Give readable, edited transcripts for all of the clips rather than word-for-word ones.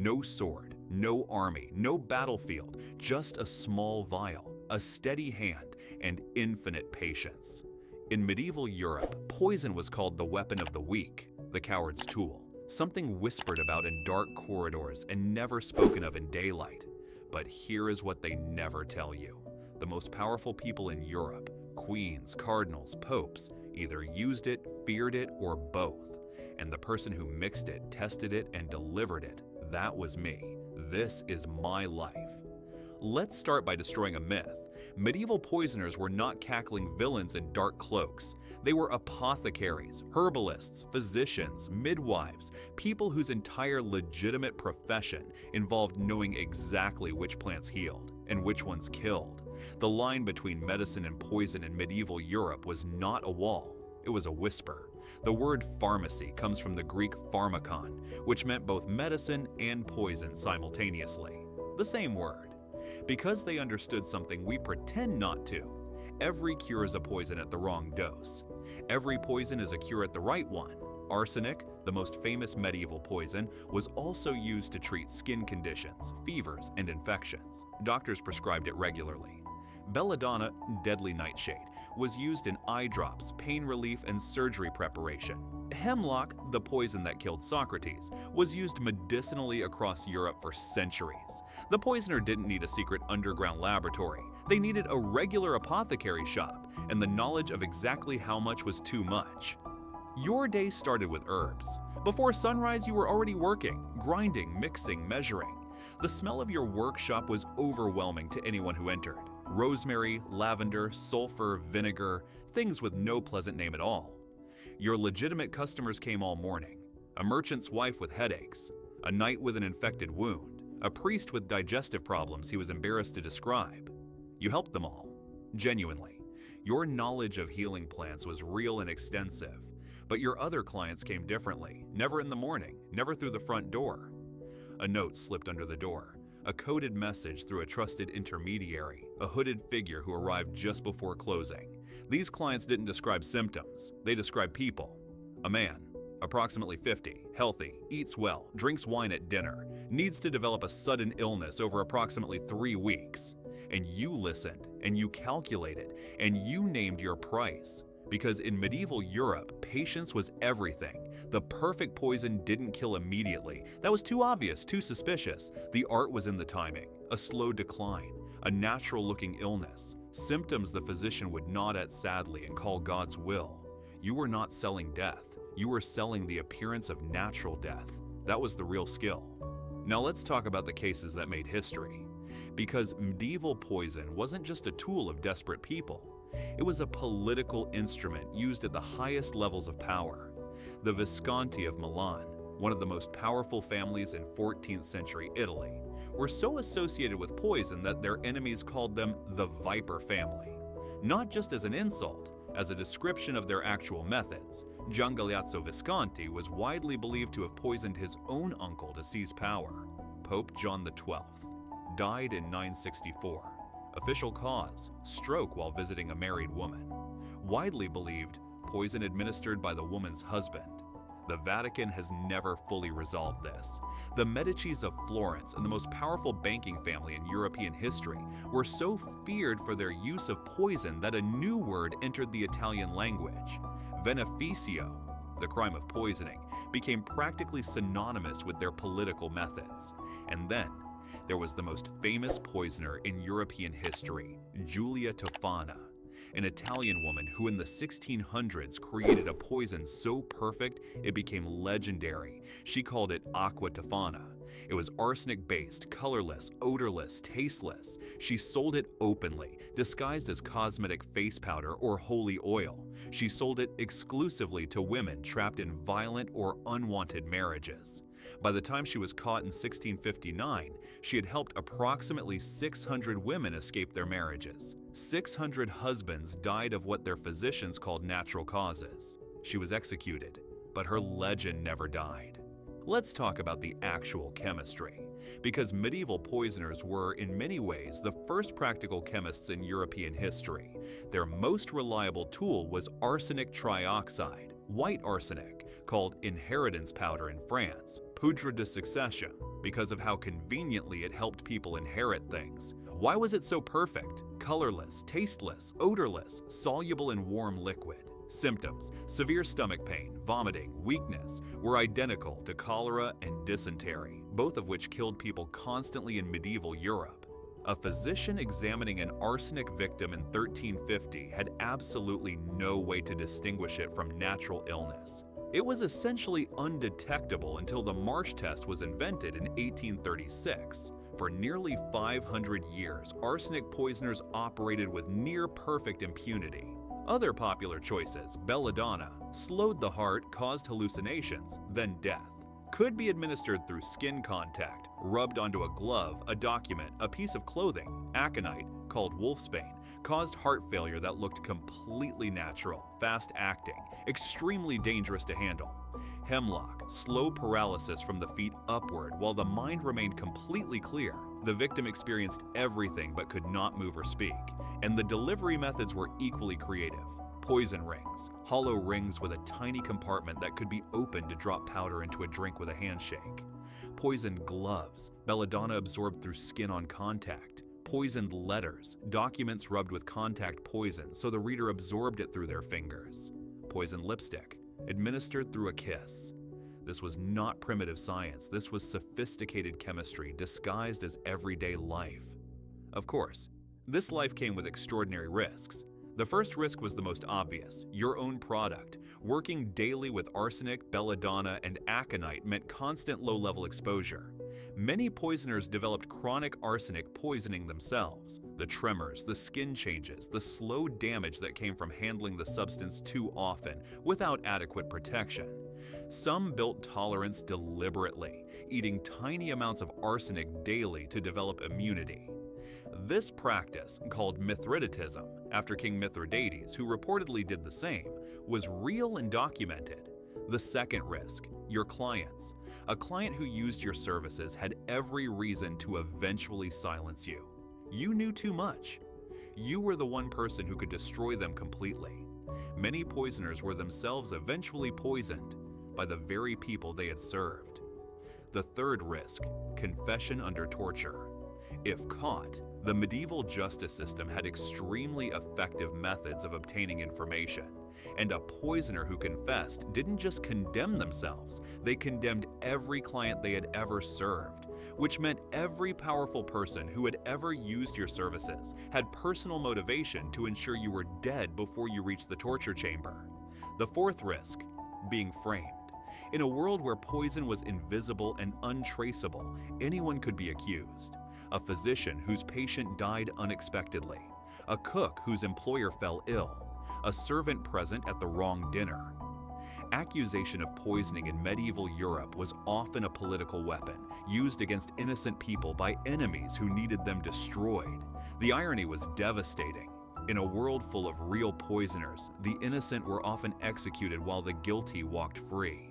No sword, no army, no battlefield, just a small vial, a steady hand, and infinite patience. In medieval Europe, poison was called the weapon of the weak, the coward's tool, something whispered about in dark corridors and never spoken of in daylight. But here is what they never tell you. The most powerful people in Europe, queens, cardinals, popes, either used it, feared it, or both. And the person who mixed it, tested it, and delivered it, that was me. This is my life. Let's start by destroying a myth. Medieval poisoners were not cackling villains in dark cloaks. They were apothecaries, herbalists, physicians, midwives, people whose entire legitimate profession involved knowing exactly which plants healed and which ones killed. The line between medicine and poison in medieval Europe was not a wall, it was a whisper. The word pharmacy comes from the Greek pharmakon, which meant both medicine and poison simultaneously. The same word. Because they understood something we pretend not to. Every cure is a poison at the wrong dose. Every poison is a cure at the right one. Arsenic, the most famous medieval poison, was also used to treat skin conditions, fevers, and infections. Doctors prescribed it regularly. Belladonna, deadly nightshade, was used in eye drops, pain relief, and surgery preparation. Hemlock, the poison that killed Socrates, was used medicinally across Europe for centuries. The poisoner didn't need a secret underground laboratory. They needed a regular apothecary shop and the knowledge of exactly how much was too much. Your day started with herbs. Before sunrise, you were already working, grinding, mixing, measuring. The smell of your workshop was overwhelming to anyone who entered. Rosemary, lavender, sulfur, vinegar, things with no pleasant name at all. Your legitimate customers came all morning. A merchant's wife with headaches, a knight with an infected wound, a priest with digestive problems he was embarrassed to describe. You helped them all, genuinely. Your knowledge of healing plants was real and extensive, but your other clients came differently, never in the morning, never through the front door. A note slipped under the door. A coded message through a trusted intermediary, a hooded figure who arrived just before closing. These clients didn't describe symptoms, they described people. A man, approximately 50, healthy, eats well, drinks wine at dinner, needs to develop a sudden illness over approximately 3 weeks. And you listened, and you calculated, and you named your price. Because in medieval Europe, patience was everything. The perfect poison didn't kill immediately. That was too obvious, too suspicious. The art was in the timing, a slow decline, a natural-looking illness, symptoms the physician would nod at sadly and call God's will. You were not selling death. You were selling the appearance of natural death. That was the real skill. Now let's talk about the cases that made history. Because medieval poison wasn't just a tool of desperate people. It was a political instrument used at the highest levels of power. The Visconti of Milan, one of the most powerful families in 14th century Italy, were so associated with poison that their enemies called them the Viper family. Not just as an insult, as a description of their actual methods. Gian Galeazzo Visconti was widely believed to have poisoned his own uncle to seize power. Pope John XII died in 964. Official cause, stroke while visiting a married woman. Widely believed, poison administered by the woman's husband. The Vatican has never fully resolved this. The Medicis of Florence and the most powerful banking family in European history were so feared for their use of poison that a new word entered the Italian language. Beneficio, the crime of poisoning, became practically synonymous with their political methods. And then, there was the most famous poisoner in European history, Giulia Tofana, an Italian woman who in the 1600s created a poison so perfect it became legendary. She called it aqua tofana. It was arsenic-based, colorless, odorless, tasteless. She sold it openly, disguised as cosmetic face powder or holy oil. She sold it exclusively to women trapped in violent or unwanted marriages. By the time she was caught in 1659, she had helped approximately 600 women escape their marriages. 600 husbands died of what their physicians called natural causes. She was executed, but her legend never died. Let's talk about the actual chemistry, because medieval poisoners were, in many ways, the first practical chemists in European history. Their most reliable tool was arsenic trioxide, white arsenic, called inheritance powder in France, poudre de succession. Because of how conveniently it helped people inherit things. Why was it so perfect? Colorless, tasteless, odorless, soluble in warm liquid. Symptoms: severe stomach pain, vomiting, weakness, were identical to cholera and dysentery, both of which killed people constantly in medieval Europe. A physician examining an arsenic victim in 1350 had absolutely no way to distinguish it from natural illness. It was essentially undetectable until the Marsh test was invented in 1836. For nearly 500 years, arsenic poisoners operated with near-perfect impunity. Other popular choices, belladonna, slowed the heart, caused hallucinations, then death. Could be administered through skin contact, rubbed onto a glove, a document, a piece of clothing. Aconite, called wolfsbane, caused heart failure that looked completely natural, fast-acting, extremely dangerous to handle. Hemlock, slow paralysis from the feet upward while the mind remained completely clear. The victim experienced everything but could not move or speak, and the delivery methods were equally creative. Poison rings, hollow rings with a tiny compartment that could be opened to drop powder into a drink with a handshake. Poisoned gloves, belladonna absorbed through skin on contact. Poisoned letters, documents rubbed with contact poison so the reader absorbed it through their fingers. Poisoned lipstick, administered through a kiss. This was not primitive science, this was sophisticated chemistry disguised as everyday life. Of course, this life came with extraordinary risks. The first risk was the most obvious: your own product. Working daily with arsenic, belladonna, and aconite meant constant low-level exposure. Many poisoners developed chronic arsenic poisoning themselves. The tremors, the skin changes, the slow damage that came from handling the substance too often without adequate protection. Some built tolerance deliberately, eating tiny amounts of arsenic daily to develop immunity. This practice, called Mithridatism, after King Mithridates, who reportedly did the same, was real and documented. The second risk, your clients. A client who used your services had every reason to eventually silence you. You knew too much. You were the one person who could destroy them completely. Many poisoners were themselves eventually poisoned by the very people they had served. The third risk, confession under torture. If caught, the medieval justice system had extremely effective methods of obtaining information, and a poisoner who confessed didn't just condemn themselves, they condemned every client they had ever served, which meant every powerful person who had ever used your services had personal motivation to ensure you were dead before you reached the torture chamber. The fourth risk, being framed. In a world where poison was invisible and untraceable, anyone could be accused. A physician whose patient died unexpectedly, a cook whose employer fell ill, a servant present at the wrong dinner. Accusation of poisoning in medieval Europe was often a political weapon used against innocent people by enemies who needed them destroyed. The irony was devastating. In a world full of real poisoners, the innocent were often executed while the guilty walked free.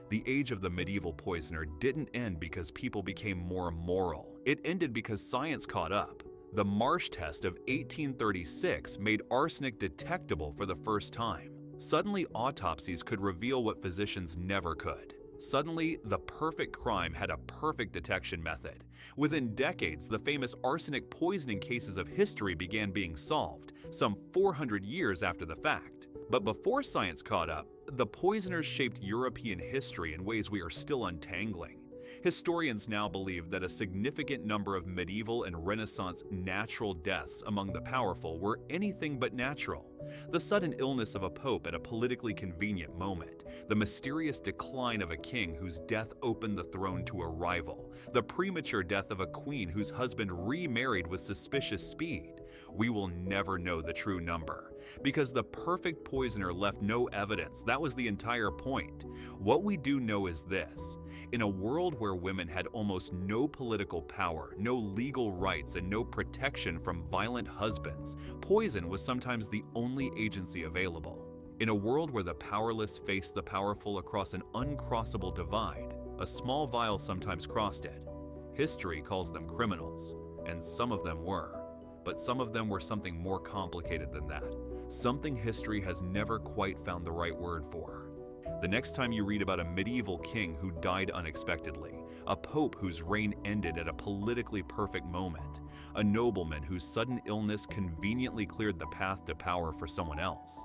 The age of the medieval poisoner didn't end because people became more moral. It ended because science caught up. The Marsh test of 1836 made arsenic detectable for the first time. Suddenly, autopsies could reveal what physicians never could. Suddenly, the perfect crime had a perfect detection method. Within decades, the famous arsenic poisoning cases of history began being solved, some 400 years after the fact. But before science caught up, the poisoners shaped European history in ways we are still untangling. Historians now believe that a significant number of medieval and Renaissance natural deaths among the powerful were anything but natural. The sudden illness of a pope at a politically convenient moment, the mysterious decline of a king whose death opened the throne to a rival, the premature death of a queen whose husband remarried with suspicious speed. We will never know the true number, because the perfect poisoner left no evidence. That was the entire point. What we do know is this: in a world where women had almost no political power, no legal rights, and no protection from violent husbands, poison was sometimes the only agency available. In a world where the powerless faced the powerful across an uncrossable divide, a small vial sometimes crossed it. History calls them criminals, and some of them were. But some of them were something more complicated than that, something history has never quite found the right word for. The next time you read about a medieval king who died unexpectedly, a pope whose reign ended at a politically perfect moment, a nobleman whose sudden illness conveniently cleared the path to power for someone else,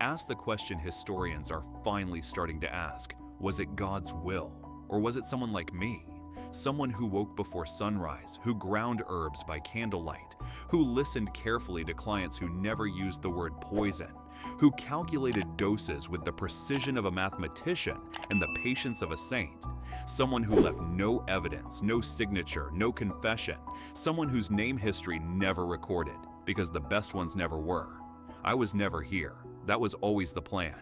ask the question historians are finally starting to ask: was it God's will? Or was it someone like me? Someone who woke before sunrise, who ground herbs by candlelight, who listened carefully to clients who never used the word poison, who calculated doses with the precision of a mathematician and the patience of a saint, someone who left no evidence, no signature, no confession, someone whose name history never recorded, because the best ones never were. I was never here. That was always the plan.